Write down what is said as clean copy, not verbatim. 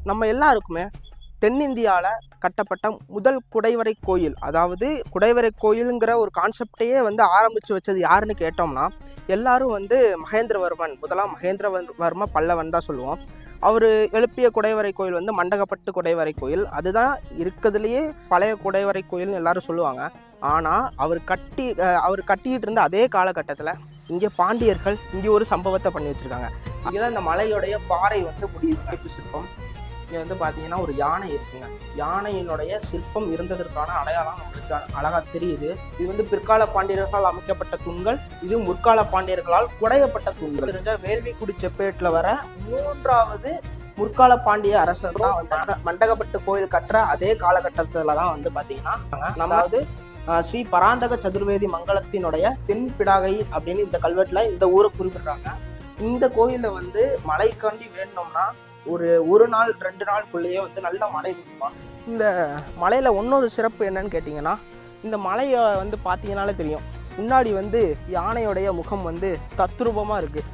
நம்ம எல்லாருக்குமே தென்னிந்தியாவில் கட்டப்பட்ட முதல் குடைவரை கோயில், அதாவது குடைவரை கோயிலுங்கிற ஒரு கான்செப்டையே வந்து ஆரம்பித்து வச்சது யாருன்னு கேட்டோம்னா எல்லாரும் வந்து மகேந்திரவர்மன், முதலாம் மகேந்திரவர்ம பல்லவன் தான் சொல்லுவோம். அவர் எழுப்பிய குடைவரை கோயில் வந்து மண்டகப்பட்டு குடைவரை கோயில். அதுதான் இருக்கிறதுலையே பழைய குடைவரை கோயில்னு எல்லாரும் சொல்லுவாங்க. ஆனால் அவர் கட்டிக்கிட்டு இருந்த அதே காலகட்டத்தில் இங்கே பாண்டியர்கள் இங்கே ஒரு சம்பவத்தை பண்ணி வச்சுருக்காங்க. இங்கே தான் இந்த மலையோடைய பாறை வந்து முடிவு சிற்பம். இங்கே வந்து பார்த்தீங்கன்னா ஒரு யானை இருக்குங்க. யானையினுடைய சிற்பம் இருந்ததற்கான அடையாளம் நம்மளுக்கு அழகாக தெரியுது. இது வந்து பிற்கால பாண்டியர்களால் அமைக்கப்பட்ட தூண்கள், இது முற்கால பாண்டியர்களால் குடையப்பட்ட தூண்கள். தெரிஞ்ச வேள்விக்குடி செப்பேட்டில் வர 3வது முற்கால பாண்டிய அரசர் தான் வந்து மண்டகப்பட்டு கோயில் கட்டுற அதே காலகட்டத்தில் தான் வந்து பார்த்தீங்கன்னா அதாவது ஸ்ரீ பராந்தக சதுர்வேதி மங்கலத்தினுடைய தென்பிடாகை அப்படின்னு இந்த கல்வெட்டில் இந்த ஊரை குறிப்பிடுறாங்க. இந்த கோயிலில் வந்து மலைக்காண்டி வேணும்னா ஒரு நாள் 2 நாளுக்குள்ளேயே வந்து நல்ல மழை பெய்யுமா. இந்த மலையில் இன்னொரு சிறப்பு என்னன்னு கேட்டிங்கன்னா, இந்த மலையை வந்து பார்த்தீங்கன்னாலே தெரியும், முன்னாடி வந்து யானையோடைய முகம் வந்து தத்ரூபமாக இருக்குது.